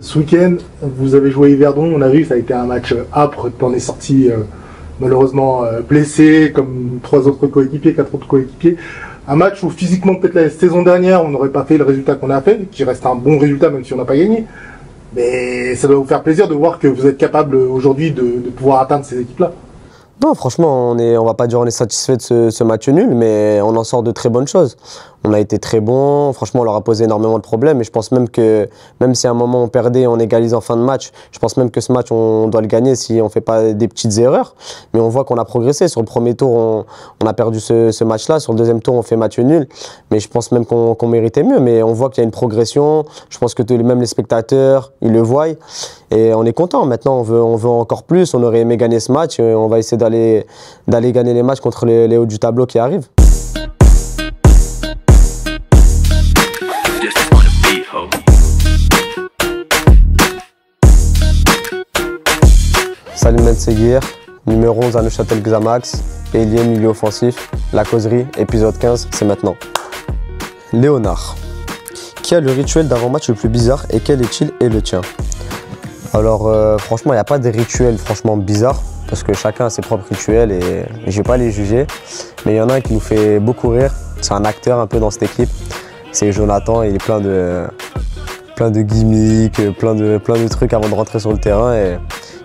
Ce week-end, vous avez joué Yverdon, on a vu, ça a été un match âpre, t'en es sorti malheureusement blessé, comme 3 autres coéquipiers, 4 autres coéquipiers. Un match où physiquement, peut-être la saison dernière, on n'aurait pas fait le résultat qu'on a fait, qui reste un bon résultat même si on n'a pas gagné. Mais ça doit vous faire plaisir de voir que vous êtes capable aujourd'hui de pouvoir atteindre ces équipes-là. Non, franchement, on va pas dire on est satisfait de ce match nul, mais on en sort de très bonnes choses. On a été très bons, franchement, on leur a posé énormément de problèmes et je pense même que, même si à un moment on perdait, on égalise en fin de match, je pense même que ce match, on doit le gagner si on fait pas des petites erreurs. Mais on voit qu'on a progressé. Sur le premier tour, on a perdu ce match-là. Sur le deuxième tour, on fait match nul. Mais je pense même qu'on méritait mieux. Mais on voit qu'il y a une progression. Je pense que même les spectateurs, ils le voient. Et on est content. Maintenant, on veut encore plus. On aurait aimé gagner ce match. Et on va essayer d'aller gagner les matchs contre les hauts du tableau qui arrivent. Salim Ben Seguir, numéro 11 à Neuchâtel Xamax, ailier milieu offensif, la causerie, épisode 15, c'est maintenant. Léonard, qui a le rituel d'avant-match le plus bizarre et quel est-il et le tien? Alors franchement, il n'y a pas de rituel franchement bizarre parce que chacun a ses propres rituels et je ne vais pas les juger. Mais il y en a un qui nous fait beaucoup rire, c'est un acteur un peu dans cette équipe, c'est Jonathan, il est plein de gimmicks, plein de trucs avant de rentrer sur le terrain. Et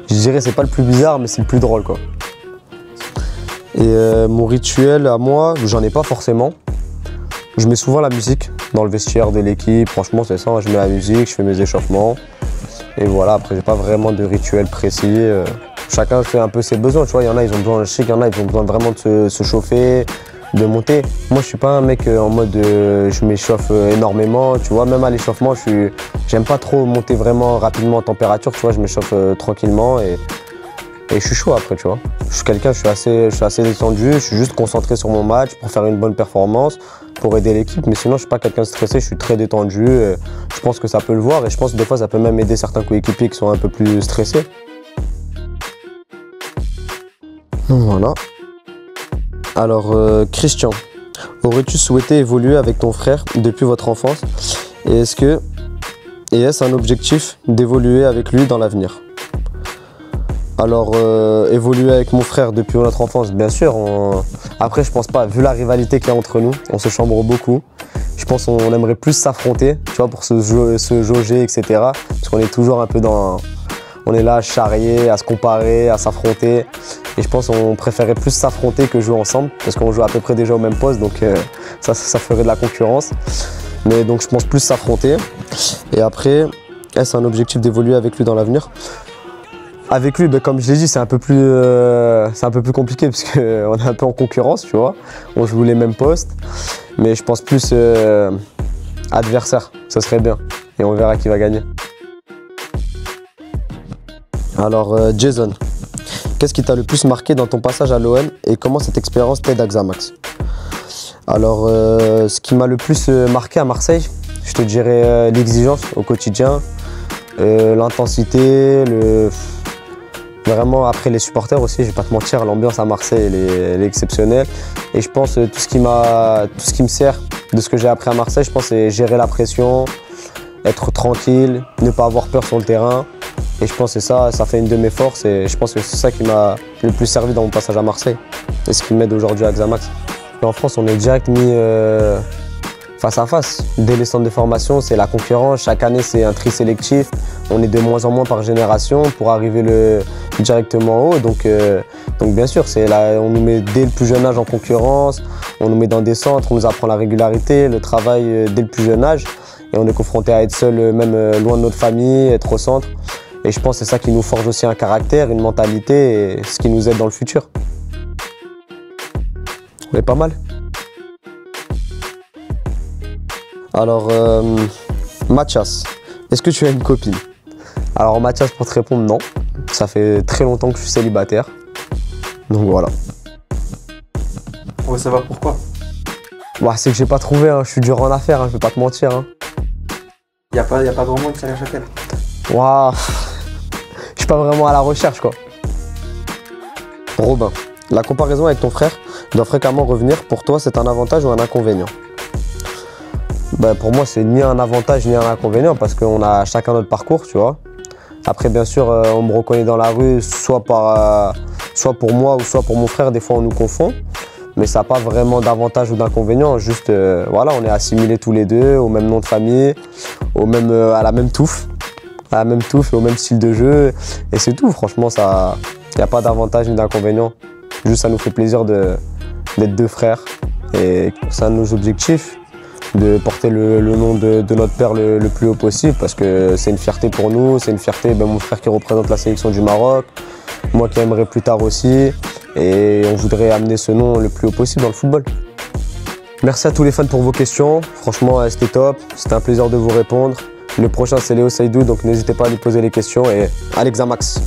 je dirais c'est pas le plus bizarre, mais c'est le plus drôle quoi. Et mon rituel à moi, j'en ai pas forcément. Je mets souvent la musique dans le vestiaire de l'équipe. Franchement c'est ça, je mets la musique, je fais mes échauffements. Et voilà, après j'ai pas vraiment de rituel précis. Chacun fait un peu ses besoins, tu vois. Il y en a, ils ont besoin, je sais qu'il y en a, ils ont besoin vraiment de se chauffer, de monter. Moi je suis pas un mec en mode je m'échauffe énormément, tu vois. Même à l'échauffement, j'aime pas trop monter vraiment rapidement en température, tu vois. Je m'échauffe tranquillement et je suis chaud après, tu vois. Je suis quelqu'un, je suis assez détendu, je suis juste concentré sur mon match pour faire une bonne performance, pour aider l'équipe. Mais sinon, je suis pas quelqu'un de stressé, je suis très détendu. Je pense que ça peut le voir et je pense que des fois, ça peut même aider certains coéquipiers qui sont un peu plus stressés. Voilà. Alors, Christian, aurais-tu souhaité évoluer avec ton frère depuis votre enfance? Et est-ce un objectif d'évoluer avec lui dans l'avenir? Alors, évoluer avec mon frère depuis notre enfance, bien sûr. Après, je pense pas, vu la rivalité qu'il y a entre nous, on se chambre beaucoup. Je pense qu'on aimerait plus s'affronter, tu vois, pour se jauger, etc. Parce qu'on est toujours un peu on est là à charrier, à se comparer, à s'affronter. Et je pense qu'on préférait plus s'affronter que jouer ensemble, parce qu'on joue à peu près déjà au même poste, donc ça ferait de la concurrence. Mais donc je pense plus s'affronter. Et après, est-ce un objectif d'évoluer avec lui dans l'avenir? Avec lui, comme je l'ai dit, c'est un peu plus compliqué parce qu'on est un peu en concurrence, tu vois. On joue les mêmes postes, mais je pense plus adversaire, ça serait bien. Et on verra qui va gagner. Alors Jason, qu'est-ce qui t'a le plus marqué dans ton passage à l'OM et comment cette expérience t'aide à Xamax? Alors ce qui m'a le plus marqué à Marseille, je te dirais l'exigence au quotidien, l'intensité, vraiment après les supporters aussi, je vais pas te mentir, l'ambiance à Marseille elle est exceptionnelle. Et je pense tout ce qui me sert de ce que j'ai appris à Marseille, je pense c'est gérer la pression, être tranquille, ne pas avoir peur sur le terrain. Et je pense que ça fait une de mes forces et je pense que c'est ça qui m'a le plus servi dans mon passage à Marseille et ce qui m'aide aujourd'hui à Xamax. Et en France, on est direct mis face à face. Dès les centres de formation, c'est la concurrence. Chaque année, c'est un tri sélectif. On est de moins en moins par génération pour arriver directement haut. Donc bien sûr, on nous met dès le plus jeune âge en concurrence. On nous met dans des centres, on nous apprend la régularité, le travail dès le plus jeune âge. Et on est confronté à être seul, même loin de notre famille, être au centre. Et je pense que c'est ça qui nous forge aussi un caractère, une mentalité et ce qui nous aide dans le futur. On est pas mal. Alors, Mathias, est-ce que tu as une copine? Alors Mathias, pour te répondre, non. Ça fait très longtemps que je suis célibataire. Donc voilà. On veut savoir pourquoi. Bah, c'est que j'ai pas trouvé, hein. Je suis dur en affaires, hein. Je vais pas te mentir. Hein. Y a pas grand monde qui à la Chapelle. Waouh. Je suis pas vraiment à la recherche quoi. Robin, la comparaison avec ton frère doit fréquemment revenir. Pour toi, c'est un avantage ou un inconvénient? Pour moi, c'est ni un avantage ni un inconvénient parce qu'on a chacun notre parcours, tu vois. Après, bien sûr, on me reconnaît dans la rue, soit pour moi ou soit pour mon frère. Des fois, on nous confond. Mais ça n'a pas vraiment d'avantage ou d'inconvénient. Juste, voilà, on est assimilés tous les deux au même nom de famille, à la même touffe. À la même touffe et au même style de jeu. Et c'est tout, franchement, il n'y a pas d'avantage ni d'inconvénient. Juste, ça nous fait plaisir d'être deux frères. Et c'est un de nos objectifs, de porter le nom de notre père le plus haut possible, parce que c'est une fierté pour nous. C'est une fierté, mon frère qui représente la sélection du Maroc, moi qui aimerais plus tard aussi. Et on voudrait amener ce nom le plus haut possible dans le football. Merci à tous les fans pour vos questions. Franchement, c'était top. C'était un plaisir de vous répondre. Le prochain, c'est Léo Seydou, donc n'hésitez pas à lui poser les questions. Et allez Xamax!